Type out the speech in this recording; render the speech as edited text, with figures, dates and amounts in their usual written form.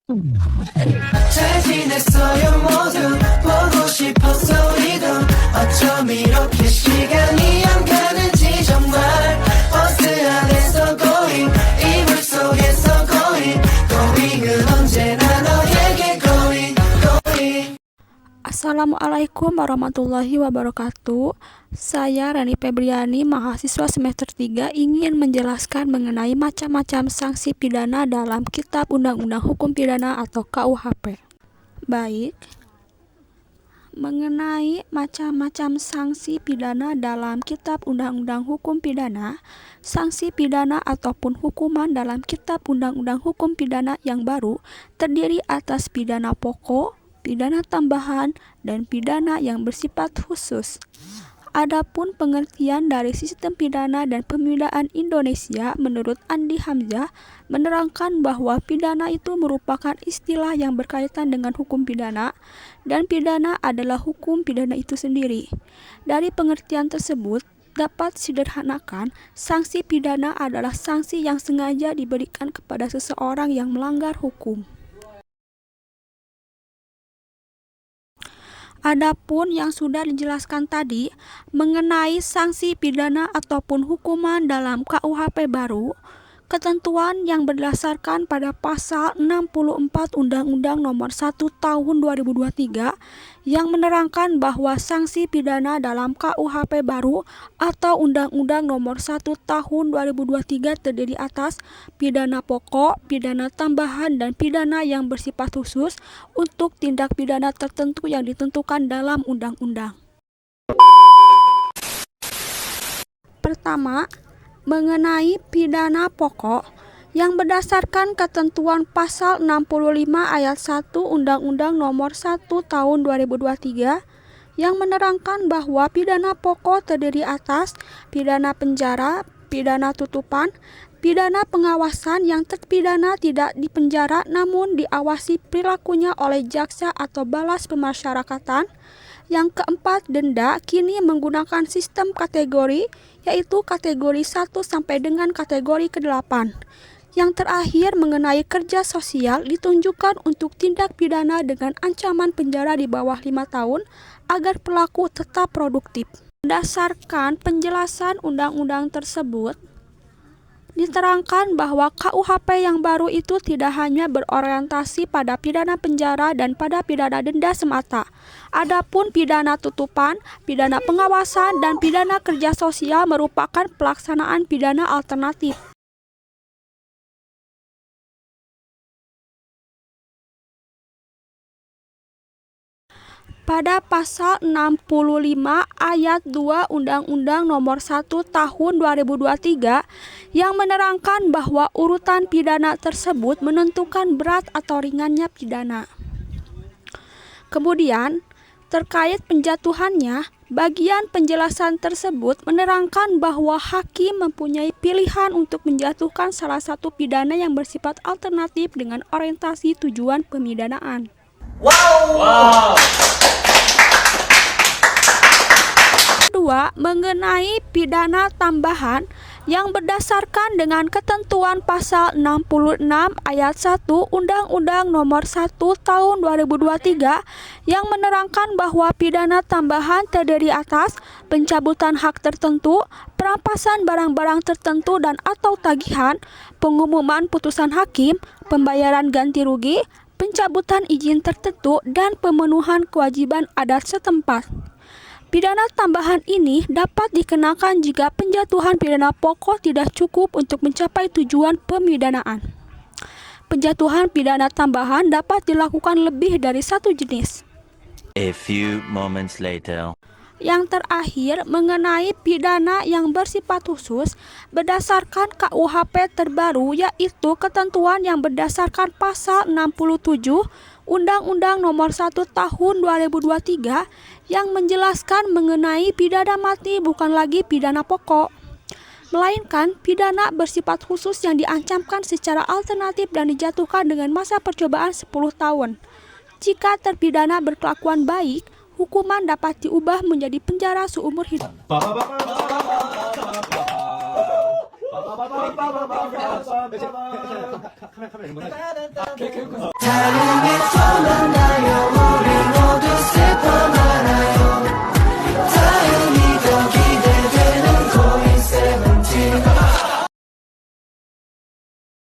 잘 지냈어요 모두 보고 싶었어 우리도 어쩜 이렇게 시간이 안 가는지 정말 버스 안에서 going 이불 속에서 going은 언제나 너에게 going Assalamualaikum warahmatullahi wabarakatuh. Saya Rani Febriani, mahasiswa semester 3, ingin menjelaskan mengenai macam-macam sanksi pidana dalam Kitab Undang-Undang Hukum Pidana atau KUHP. Baik, mengenai macam-macam sanksi pidana dalam Kitab Undang-Undang Hukum Pidana, sanksi pidana ataupun hukuman dalam Kitab Undang-Undang Hukum Pidana yang baru terdiri atas pidana pokok, pidana tambahan, dan pidana yang bersifat khusus. Adapun pengertian dari sistem pidana dan pemidaan Indonesia menurut Andi Hamzah menerangkan bahwa pidana itu merupakan istilah yang berkaitan dengan hukum pidana dan pidana adalah hukum pidana itu sendiri. Dari pengertian tersebut dapat disederhanakan, sanksi pidana adalah sanksi yang sengaja diberikan kepada seseorang yang melanggar hukum. Adapun yang sudah dijelaskan tadi mengenai sanksi pidana ataupun hukuman dalam KUHP baru, ketentuan yang berdasarkan pada pasal 64 Undang-Undang Nomor 1 Tahun 2023 yang menerangkan bahwa sanksi pidana dalam KUHP baru atau Undang-Undang Nomor 1 Tahun 2023 terdiri atas pidana pokok, pidana tambahan, dan pidana yang bersifat khusus untuk tindak pidana tertentu yang ditentukan dalam undang-undang. Pertama, mengenai pidana pokok yang berdasarkan ketentuan pasal 65 ayat 1 Undang-Undang Nomor 1 Tahun 2023 yang menerangkan bahwa pidana pokok terdiri atas pidana penjara, pidana tutupan, pidana pengawasan yang terpidana tidak dipenjara namun diawasi perilakunya oleh jaksa atau balas pemasyarakatan. Yang keempat, denda kini menggunakan sistem kategori, yaitu kategori 1 sampai dengan kategori ke-8. Yang terakhir, mengenai kerja sosial ditunjukkan untuk tindak pidana dengan ancaman penjara di bawah 5 tahun agar pelaku tetap produktif. Berdasarkan penjelasan undang-undang tersebut, diterangkan bahwa KUHP yang baru itu tidak hanya berorientasi pada pidana penjara dan pada pidana denda semata. Adapun pidana tutupan, pidana pengawasan, dan pidana kerja sosial merupakan pelaksanaan pidana alternatif. Pada pasal 65 ayat 2 Undang-Undang Nomor 1 Tahun 2023 yang menerangkan bahwa urutan pidana tersebut menentukan berat atau ringannya pidana. Kemudian, terkait penjatuhannya, bagian penjelasan tersebut menerangkan bahwa hakim mempunyai pilihan untuk menjatuhkan salah satu pidana yang bersifat alternatif dengan orientasi tujuan pemidanaan. wow. Kedua, mengenai pidana tambahan yang berdasarkan dengan ketentuan pasal 66 ayat 1 Undang-Undang Nomor 1 Tahun 2023 yang menerangkan bahwa pidana tambahan terdiri atas pencabutan hak tertentu, perampasan barang-barang tertentu dan atau tagihan, pengumuman putusan hakim, pembayaran ganti rugi, pencabutan izin tertentu, dan pemenuhan kewajiban adat setempat. Pidana tambahan ini dapat dikenakan jika penjatuhan pidana pokok tidak cukup untuk mencapai tujuan pemidanaan. Penjatuhan pidana tambahan dapat dilakukan lebih dari satu jenis. A few moments later. Yang terakhir, mengenai pidana yang bersifat khusus berdasarkan KUHP terbaru, yaitu ketentuan yang berdasarkan pasal 67 Undang-Undang Nomor 1 Tahun 2023 yang menjelaskan mengenai pidana mati bukan lagi pidana pokok, melainkan pidana bersifat khusus yang diancamkan secara alternatif dan dijatuhkan dengan masa percobaan 10 tahun. Jika terpidana berkelakuan baik, hukuman dapat diubah menjadi penjara seumur hidup. 카메라 이런 거 하지. 다름의